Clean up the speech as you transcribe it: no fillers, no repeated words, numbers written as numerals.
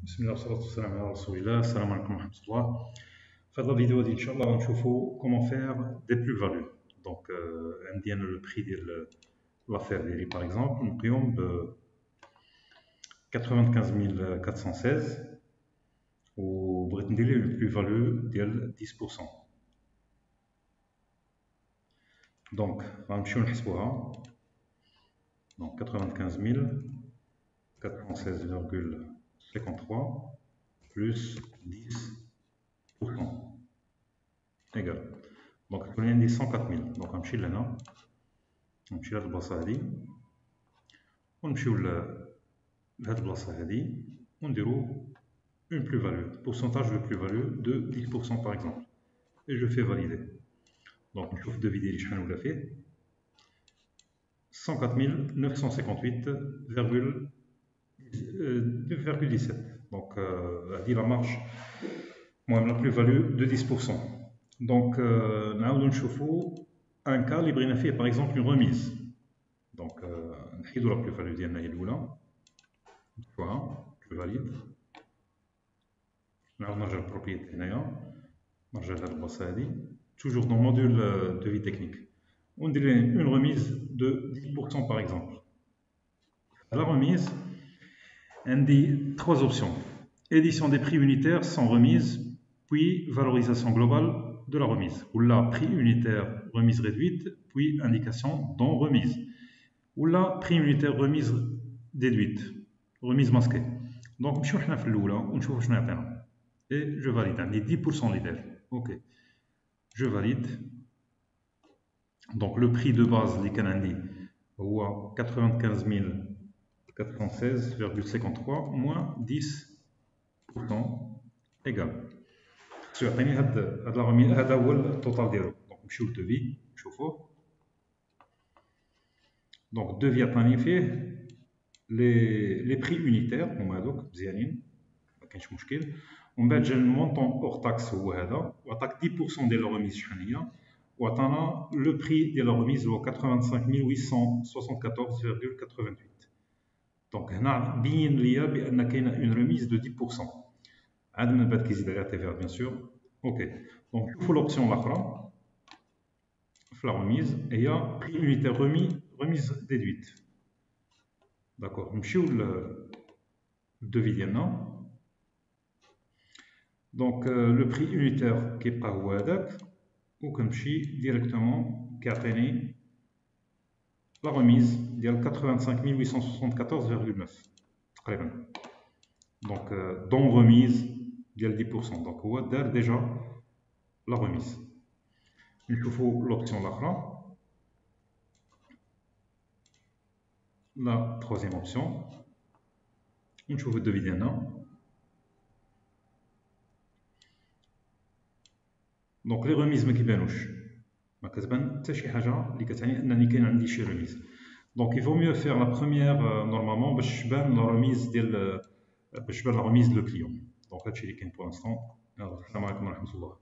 بسم الله والصلاة والسلام على رسول الله. السلام عليكم ورحمة الله. في هذا الفيديو هذه إن شاء الله غنشوفو comment faire des plus-values. Donc عندي أنا le prix ديال l'affaire ديالي par exemple نقيوم ب 95416 وبغيت ندير ليه le plus-value ديال 10%. Donc غنمشيو نحسبوها. Donc 95416,53 plus 10% égal. Donc تكون عندي 104000. donc غنمشي لهنا، نمشي لهاد البلاصة هادي ونمشيو لهاد البلاصة هادي ونديرو une plus-value, pourcentage de plus-value de 10% par exemple, et je fais valider. Donc نشوف devis ديالي شحال ولا فيه 104 958,2,17. Donc هادي la marge المهم la plus-value de 10%. Donc نعاودو نشوفو un cas اللي بغينا فيه par exemple une remise. Donc نحيدو la plus-value ديالنا هي الأولى، نشوفوها je valide. نعاود نرجع للبروبريتي هنايا، نرجع لهاد البلاصة هادي toujours dans module devis technique وندير une remise de 10% par exemple. La remise عندي trois options: édition des prix unitaires sans remise, puis valorisation globale de la remise, ou là prix unitaire remise réduite, puis indication dans remise, ou là prix unitaire remise déduite, remise masquée. Donc نمشيو حنا في الأولى ونشوفو شنو يعطينا et je valide. عندي 10% اللي داير. ok je valide. Donc le prix de base اللي كان عندي هو 95416,53 moins 10% égal. خصو يعطيني هذا هو التوتال ديالو. دونك نمشيو للدوفي نشوفوه. دونك الدوفي عطاني فيه لي بري يونيتير هما هادوك مزيانين مكاينش مشكل، ومن بعد جا المونطون اور تاكس هو هذا، وعطاك 10% ديال الريميز شحال هي، وعطانا لو بري ديال لا ريميز هو 85874,88. دونك هنا بين ليا بان كاينه اون ريميز دو 10%. عاد من بعد كيزيد عليها تي في بيان سور. اوكي دونك نشوفو لوبسيون الاخرى في لا ريميز هي بري يونيتير ريميز ديدويت. داكور نمشيو للدوفي ديالنا. دونك لو بري يونيتير كيبقى هو هذاك، وكنمشي ديريكتومون كيعطيني لا ريميز ديال 85874,9 تقريبا. دونك دون ريميز ديال 10%. دونك هو دار ديجا لا ريميز. نشوفو لوبسيون الاخرى، لا تروازيام اوبسيون، ونشوفو الدوفي ديالنا. دونك لي ريميز ما كيبانوش، ما كتبان حتى شي حاجه اللي كتعني انني كاين عندي شي ريميز. دونك il vaut mieux faire la première normalement باش تبان لا ريميز ديال باش تبان لا ريميز لو كليون. دونك هادشي اللي كاين بور انستون. السلام عليكم ورحمه الله.